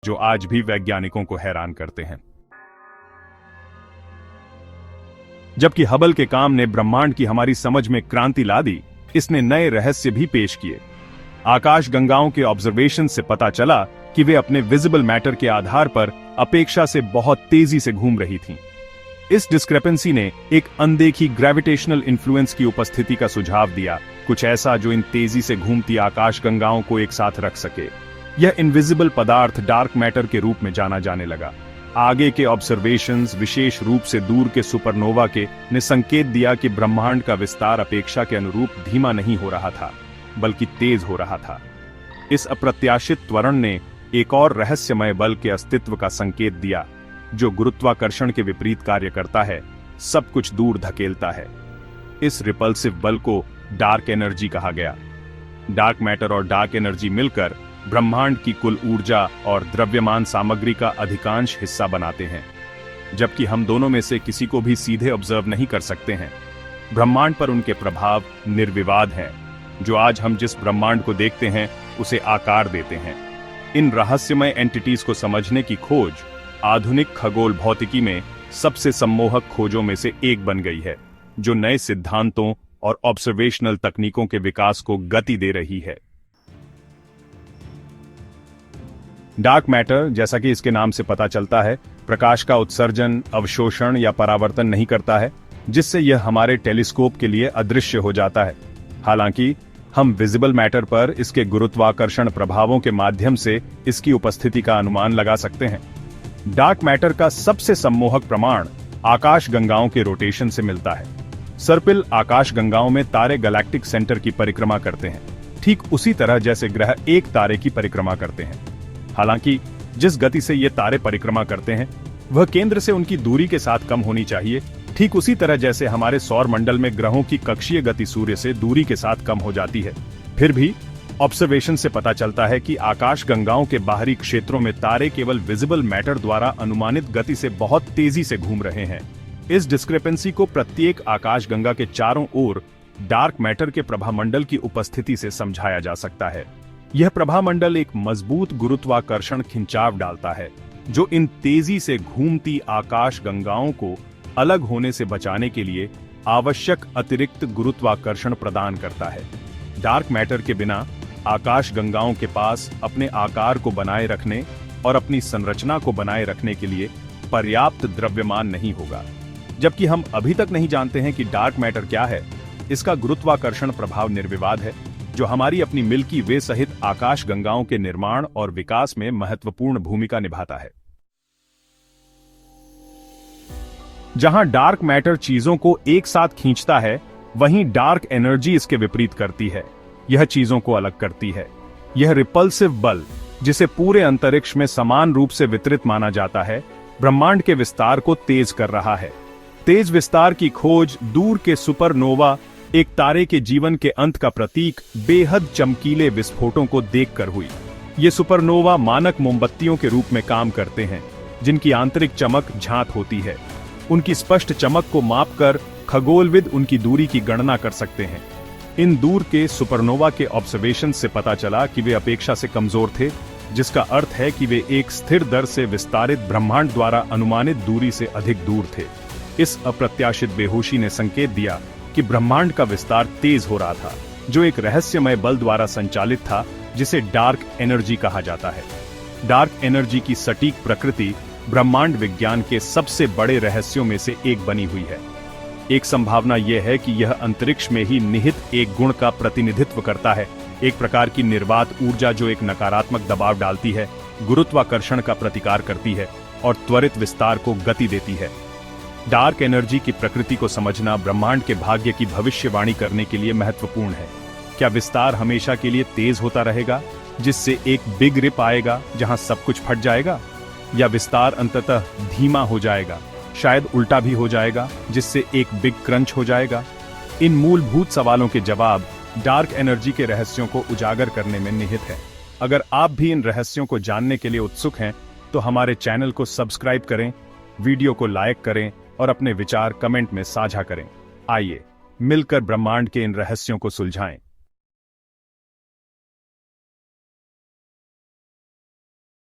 जो आज भी वैज्ञानिकों को हैरान करते हैं। जबकि हबल के काम ने ब्रह्मांड की हमारी समझ में क्रांति ला दी, इसने नए रहस्य भी पेश किए। आकाश गंगाओं के ऑब्जर्वेशन से पता चला कि वे अपने विजिबल मैटर के आधार पर अपेक्षा से बहुत तेजी से घूम रही थीं। इस डिस्क्रेपेंसी ने एक अनदेखी ग्रेविटेशनल इन्फ्लुएंस की उपस्थिति का सुझाव दिया, कुछ ऐसा जो इन तेजी से घूमती आकाश गंगाओं को एक साथ रख सके। यह इनविजिबल पदार्थ डार्क मैटर के रूप में जाना जाने लगा। आगे के ऑब्जर्वेशंस, विशेष रूप से दूर के सुपरनोवा के, ने संकेत दिया कि ब्रह्मांड का विस्तार अपेक्षा के अनुरूप धीमा नहीं हो रहा था, बल्कि तेज हो रहा था। इस अप्रत्याशित त्वरण ने एक और रहस्यमय बल के अस्तित्व का संकेत दिया, जो गुरुत्वाकर्षण के विपरीत कार्य करता है, सब कुछ दूर धकेलता है। इस रिपल्सिव बल को डार्क एनर्जी कहा गया। डार्क मैटर और डार्क एनर्जी मिलकर ब्रह्मांड की कुल ऊर्जा और द्रव्यमान सामग्री का अधिकांश हिस्सा बनाते हैं। जबकि हम दोनों में से किसी को भी सीधे ऑब्जर्व नहीं कर सकते हैं, ब्रह्मांड पर उनके प्रभाव निर्विवाद हैं, जो आज हम जिस ब्रह्मांड को देखते हैं उसे आकार देते हैं। इन रहस्यमय एंटिटीज को समझने की खोज आधुनिक खगोल भौतिकी में सबसे सम्मोहक खोजों में से एक बन गई है, जो नए सिद्धांतों और ऑब्जर्वेशनल तकनीकों के विकास को गति दे रही है। डार्क मैटर, जैसा कि इसके नाम से पता चलता है, प्रकाश का उत्सर्जन, अवशोषण या परावर्तन नहीं करता है, जिससे यह हमारे टेलीस्कोप के लिए अदृश्य हो जाता है। हालांकि हम विजिबल मैटर पर इसके गुरुत्वाकर्षण प्रभावों के माध्यम से इसकी उपस्थिति का अनुमान लगा सकते हैं। डार्क मैटर का सबसे सम्मोहक प्रमाण आकाश गंगाओं के रोटेशन से मिलता है। सर्पिल आकाश गंगाओं में तारे गैलेक्टिक सेंटर की परिक्रमा करते हैं, ठीक उसी तरह जैसे ग्रह एक तारे की परिक्रमा करते हैं। हालांकि जिस गति से ये तारे परिक्रमा करते हैं, वह केंद्र से उनकी दूरी के साथ कम होनी चाहिए, ठीक उसी तरह जैसे हमारे सौर मंडल में ग्रहों की कक्षीय गति सूर्य से दूरी के साथ कम हो जाती है। फिर भी ऑब्जर्वेशन से पता चलता है कि आकाश गंगाओं के बाहरी क्षेत्रों में तारे केवल विजिबल मैटर द्वारा अनुमानित गति से बहुत तेजी से घूम रहे हैं। इस डिस्क्रिपेंसी को प्रत्येक आकाश गंगा के चारों ओर डार्क मैटर के प्रभामंडल की उपस्थिति से समझाया जा सकता है। यह प्रभामंडल एक मजबूत गुरुत्वाकर्षण खिंचाव डालता है, जो इन तेजी से घूमती आकाश गंगाओं को अलग होने से बचाने के लिए आवश्यक अतिरिक्त गुरुत्वाकर्षण प्रदान करता है। डार्क मैटर के बिना आकाश गंगाओं के पास अपने आकार को बनाए रखने और अपनी संरचना को बनाए रखने के लिए पर्याप्त द्रव्यमान नहीं होगा। जबकि हम अभी तक नहीं जानते हैं कि डार्क मैटर क्या है, इसका गुरुत्वाकर्षण प्रभाव निर्विवाद है, जो हमारी अपनी मिल्की वे सहित आकाश गंगाओं के निर्माण और विकास में महत्वपूर्ण भूमिका निभाता है। जहां डार्क मैटर चीजों को एक साथ खींचता है, वहीं डार्क एनर्जी इसके विपरीत करती है। यह चीजों को अलग करती है। यह रिपल्सिव बल, जिसे पूरे अंतरिक्ष में समान रूप से वितरित माना जाता है, ब्रह्मांड के विस्तार को तेज कर रहा है। तेज विस्तार की खोज दूर के सुपरनोवा, एक तारे के जीवन के अंत का प्रतीक, बेहद चमकीले विस्फोटों को देखकर हुई। ये सुपरनोवा मानक मोमबत्तियों के रूप में काम करते हैं, जिनकी आंतरिक चमक झांक होती है। उनकी स्पष्ट चमक को मापकर खगोलविद उनकी दूरी की गणना कर सकते हैं। इन दूर के सुपरनोवा के ऑब्जर्वेशन से पता चला कि वे अपेक्षा से कमजोर थे, जिसका अर्थ है कि वे एक स्थिर दर से विस्तारित ब्रह्मांड द्वारा अनुमानित दूरी से अधिक दूर थे। इस अप्रत्याशित बेहोशी ने संकेत दिया कि ब्रह्मांड का विस्तार तेज हो रहा था, जो एक रहस्यमय बल द्वारा संचालित था, जिसे डार्क एनर्जी कहा जाता है। डार्क एनर्जी की सटीक प्रकृति ब्रह्मांड विज्ञान के सबसे बड़े रहस्यों में से एक बनी हुई है। एक संभावना यह है कि यह अंतरिक्ष में ही निहित एक गुण का प्रतिनिधित्व करता है, एक प्रकार की निर्वात ऊर्जा जो एक नकारात्मक दबाव डालती है, गुरुत्वाकर्षण का प्रतिकार करती है और त्वरित विस्तार को गति देती है। डार्क एनर्जी की प्रकृति को समझना ब्रह्मांड के भाग्य की भविष्यवाणी करने के लिए महत्वपूर्ण है। क्या विस्तार हमेशा के लिए तेज होता रहेगा, जिससे एक बिग रिप आएगा जहां सब कुछ फट जाएगा, या विस्तार अंततः धीमा हो जाएगा, शायद उल्टा भी हो जाएगा, जिससे एक बिग क्रंच हो जाएगा? इन मूलभूत सवालों के जवाब डार्क एनर्जी के रहस्यों को उजागर करने में निहित है। अगर आप भी इन रहस्यों को जानने के लिए उत्सुक हैं, तो हमारे चैनल को सब्सक्राइब करें, वीडियो को लाइक करें और अपने विचार कमेंट में साझा करें। आइए मिलकर ब्रह्मांड के इन रहस्यों को सुलझाएं।